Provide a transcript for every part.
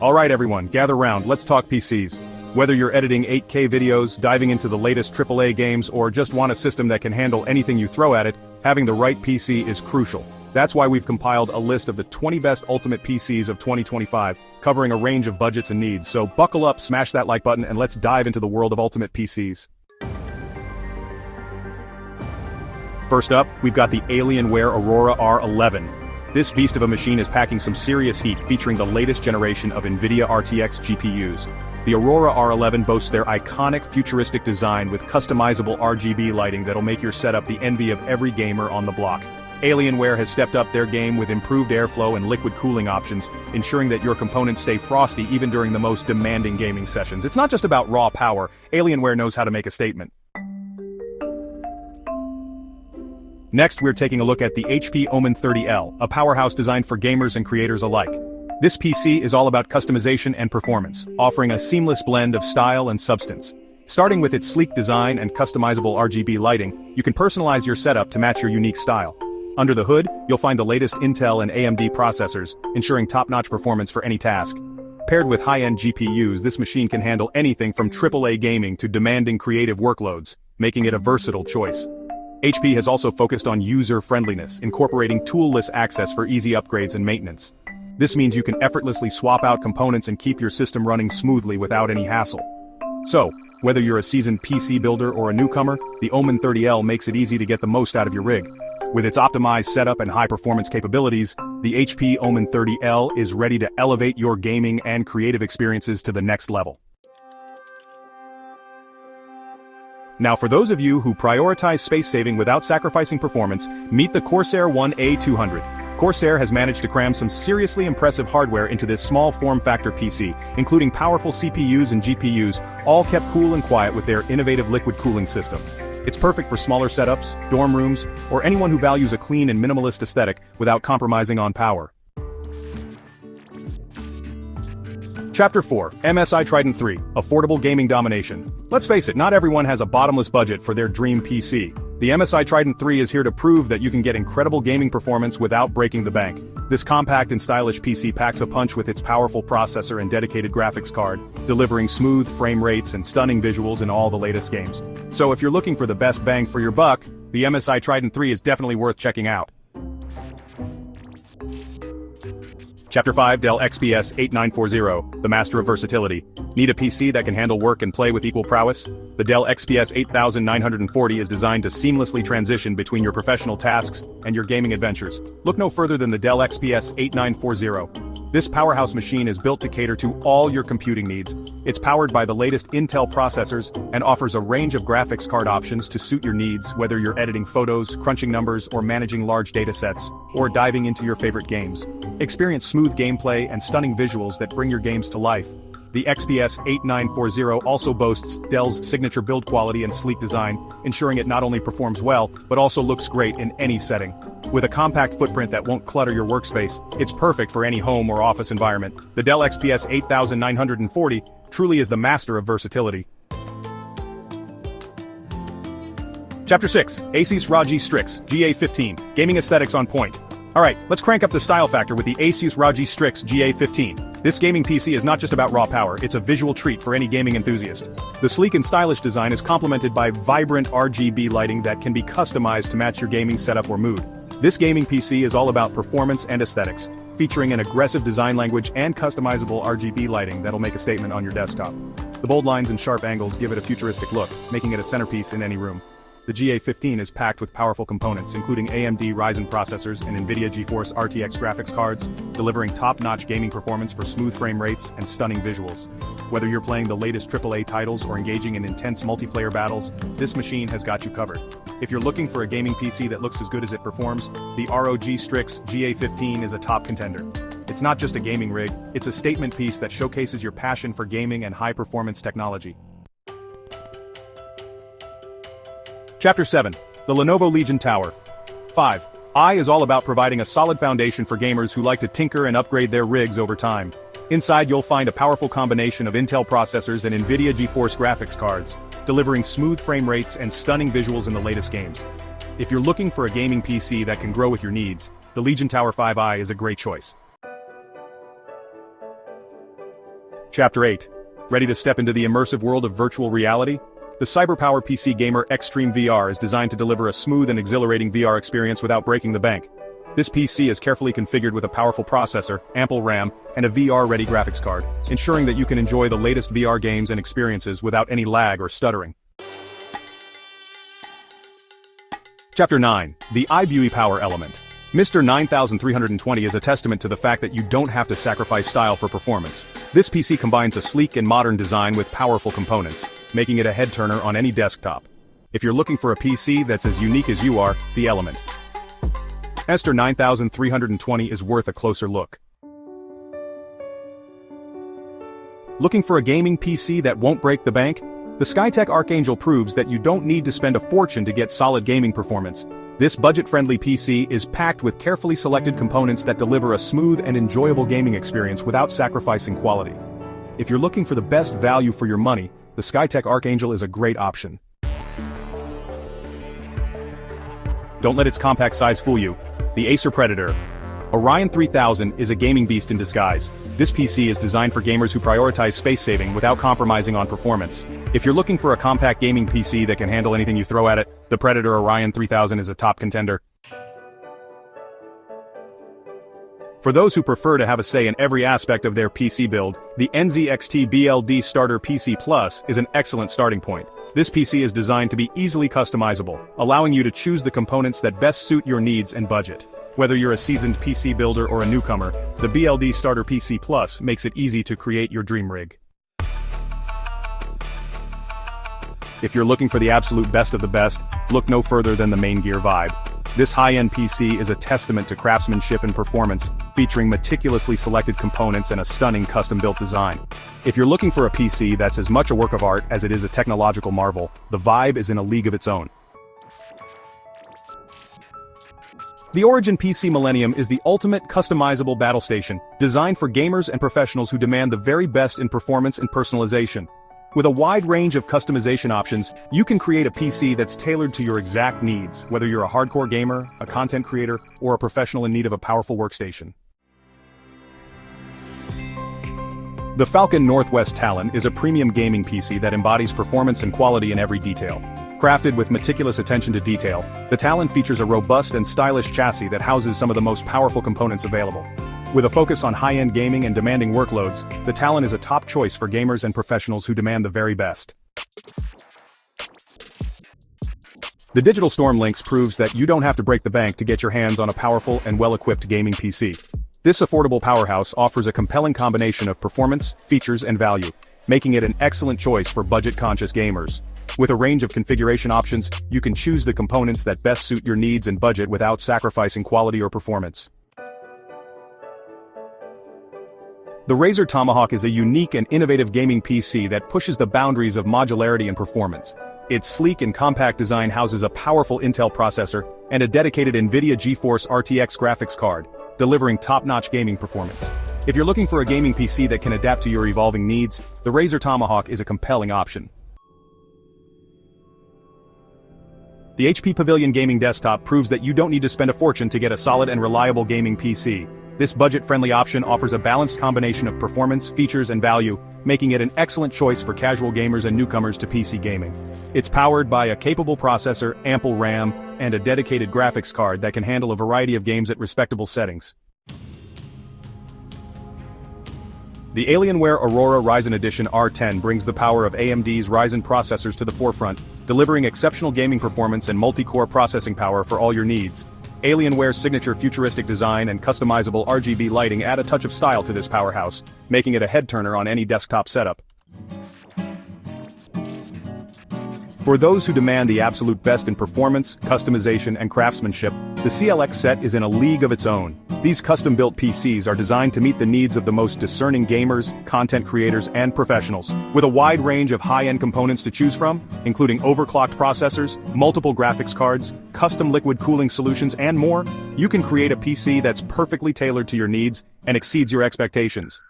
Alright everyone, gather round, let's talk PCs. Whether you're editing 8K videos, diving into the latest AAA games, or just want a system that can handle anything you throw at it, having the right PC is crucial. That's why we've compiled a list of the 20 best ultimate PCs of 2025, covering a range of budgets and needs, so buckle up, smash that like button, and let's dive into the world of ultimate PCs. First up, we've got the Alienware Aurora R11. This beast of a machine is packing some serious heat, featuring the latest generation of NVIDIA RTX GPUs. The Aurora R11 boasts their iconic futuristic design with customizable RGB lighting that'll make your setup the envy of every gamer on the block. Alienware has stepped up their game with improved airflow and liquid cooling options, ensuring that your components stay frosty even during the most demanding gaming sessions. It's not just about raw power, Alienware knows how to make a statement. Next, we're taking a look at the HP Omen 30L, a powerhouse designed for gamers and creators alike. This PC is all about customization and performance, offering a seamless blend of style and substance. Starting with its sleek design and customizable RGB lighting, you can personalize your setup to match your unique style. Under the hood, you'll find the latest Intel and AMD processors, ensuring top-notch performance for any task. Paired with high-end GPUs, this machine can handle anything from AAA gaming to demanding creative workloads, making it a versatile choice. HP has also focused on user-friendliness, incorporating tool-less access for easy upgrades and maintenance. This means you can effortlessly swap out components and keep your system running smoothly without any hassle. So, whether you're a seasoned PC builder or a newcomer, the Omen 30L makes it easy to get the most out of your rig. With its optimized setup and high-performance capabilities, the HP Omen 30L is ready to elevate your gaming and creative experiences to the next level. Now for those of you who prioritize space saving without sacrificing performance, meet the Corsair One A200. Corsair has managed to cram some seriously impressive hardware into this small form-factor PC, including powerful CPUs and GPUs, all kept cool and quiet with their innovative liquid cooling system. It's perfect for smaller setups, dorm rooms, or anyone who values a clean and minimalist aesthetic without compromising on power. Chapter 4, MSI Trident 3, Affordable Gaming Domination. Let's face it, not everyone has a bottomless budget for their dream PC. The MSI Trident 3 is here to prove that you can get incredible gaming performance without breaking the bank. This compact and stylish PC packs a punch with its powerful processor and dedicated graphics card, delivering smooth frame rates and stunning visuals in all the latest games. So if you're looking for the best bang for your buck, the MSI Trident 3 is definitely worth checking out. Chapter 5, Dell XPS 8940, the master of versatility. Need a PC that can handle work and play with equal prowess? The Dell XPS 8940 is designed to seamlessly transition between your professional tasks and your gaming adventures. Look no further than the Dell XPS 8940. This powerhouse machine is built to cater to all your computing needs. It's powered by the latest Intel processors and offers a range of graphics card options to suit your needs, whether you're editing photos, crunching numbers, or managing large datasets, or diving into your favorite games. Experience smooth gameplay and stunning visuals that bring your games to life. The XPS 8940 also boasts Dell's signature build quality and sleek design, ensuring it not only performs well, but also looks great in any setting. With a compact footprint that won't clutter your workspace, it's perfect for any home or office environment. The Dell XPS 8940 truly is the master of versatility. Chapter 6, Asus ROG Strix GA15, Gaming Aesthetics on Point. Alright, let's crank up the style factor with the Asus ROG Strix GA15. This gaming PC is not just about raw power, it's a visual treat for any gaming enthusiast. The sleek and stylish design is complemented by vibrant RGB lighting that can be customized to match your gaming setup or mood. This gaming PC is all about performance and aesthetics, featuring an aggressive design language and customizable RGB lighting that'll make a statement on your desktop. The bold lines and sharp angles give it a futuristic look, making it a centerpiece in any room. The GA15 is packed with powerful components, including AMD Ryzen processors and NVIDIA GeForce RTX graphics cards, delivering top-notch gaming performance for smooth frame rates and stunning visuals. Whether you're playing the latest AAA titles or engaging in intense multiplayer battles, this machine has got you covered. If you're looking for a gaming PC that looks as good as it performs, the ROG Strix GA15 is a top contender. It's not just a gaming rig, it's a statement piece that showcases your passion for gaming and high-performance technology. Chapter 7, the Lenovo Legion Tower. 5. I is all about providing a solid foundation for gamers who like to tinker and upgrade their rigs over time. Inside you'll find a powerful combination of Intel processors and NVIDIA GeForce graphics cards, delivering smooth frame rates and stunning visuals in the latest games. If you're looking for a gaming PC that can grow with your needs, the Legion Tower 5i is a great choice. Chapter 8. Ready to step into the immersive world of virtual reality? The CyberPower PC Gamer Extreme VR is designed to deliver a smooth and exhilarating VR experience without breaking the bank. This PC is carefully configured with a powerful processor, ample RAM, and a VR-ready graphics card, ensuring that you can enjoy the latest VR games and experiences without any lag or stuttering. Chapter 9. The iBUI Power Element. Mr. 9320 is a testament to the fact that you don't have to sacrifice style for performance. This PC combines a sleek and modern design with powerful components, making it a head-turner on any desktop. If you're looking for a PC that's as unique as you are, the Element. Mr. 9320 is worth a closer look. Looking for a gaming PC that won't break the bank? The SkyTech Archangel proves that you don't need to spend a fortune to get solid gaming performance. This budget-friendly PC is packed with carefully selected components that deliver a smooth and enjoyable gaming experience without sacrificing quality. If you're looking for the best value for your money, the SkyTech Archangel is a great option. Don't let its compact size fool you. The Acer Predator Orion 3000 is a gaming beast in disguise. This PC is designed for gamers who prioritize space saving without compromising on performance. If you're looking for a compact gaming PC that can handle anything you throw at it, the Predator Orion 3000 is a top contender. For those who prefer to have a say in every aspect of their PC build, the NZXT BL Starter PC Plus is an excellent starting point. This PC is designed to be easily customizable, allowing you to choose the components that best suit your needs and budget. Whether you're a seasoned PC builder or a newcomer, the BL Starter PC Plus makes it easy to create your dream rig. If you're looking for the absolute best of the best, look no further than the Maingear Vibe. This high-end PC is a testament to craftsmanship and performance, featuring meticulously selected components and a stunning custom-built design. If you're looking for a PC that's as much a work of art as it is a technological marvel, the Vibe is in a league of its own. The Orion PC Millennium is the ultimate customizable battle station, designed for gamers and professionals who demand the very best in performance and personalization. With a wide range of customization options, you can create a PC that's tailored to your exact needs, whether you're a hardcore gamer, a content creator, or a professional in need of a powerful workstation. The Falcon Northwest Talon is a premium gaming PC that embodies performance and quality in every detail. Crafted with meticulous attention to detail, the Talon features a robust and stylish chassis that houses some of the most powerful components available. With a focus on high-end gaming and demanding workloads, the Talon is a top choice for gamers and professionals who demand the very best. The Digital Storm Lynx proves that you don't have to break the bank to get your hands on a powerful and well-equipped gaming PC. This affordable powerhouse offers a compelling combination of performance, features, and value, making it an excellent choice for budget-conscious gamers. With a range of configuration options, you can choose the components that best suit your needs and budget without sacrificing quality or performance. The Razer Tomahawk is a unique and innovative gaming PC that pushes the boundaries of modularity and performance. Its sleek and compact design houses a powerful Intel processor and a dedicated NVIDIA GeForce RTX graphics card, delivering top-notch gaming performance. If you're looking for a gaming PC that can adapt to your evolving needs, the Razer Tomahawk is a compelling option. The HP Pavilion gaming desktop proves that you don't need to spend a fortune to get a solid and reliable gaming PC. This budget-friendly option offers a balanced combination of performance, features, and value, making it an excellent choice for casual gamers and newcomers to PC gaming. It's powered by a capable processor, ample RAM, and a dedicated graphics card that can handle a variety of games at respectable settings. The Alienware Aurora Ryzen Edition R10 brings the power of AMD's Ryzen processors to the forefront, delivering exceptional gaming performance and multi-core processing power for all your needs. Alienware's signature futuristic design and customizable RGB lighting add a touch of style to this powerhouse, making it a head-turner on any desktop setup. For those who demand the absolute best in performance, customization, and craftsmanship, the CLX set is in a league of its own. These custom-built PCs are designed to meet the needs of the most discerning gamers, content creators, and professionals. With a wide range of high-end components to choose from, including overclocked processors, multiple graphics cards, custom liquid cooling solutions, and more, you can create a PC that's perfectly tailored to your needs and exceeds your expectations.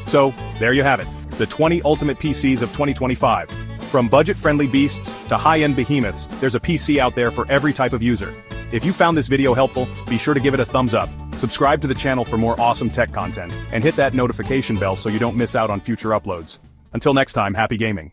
So, there you have it. The 20 ultimate PCs of 2025. From budget-friendly beasts to high-end behemoths, there's a PC out there for every type of user. If you found this video helpful, be sure to give it a thumbs up. Subscribe to the channel for more awesome tech content, and hit that notification bell so you don't miss out on future uploads. Until next time, happy gaming.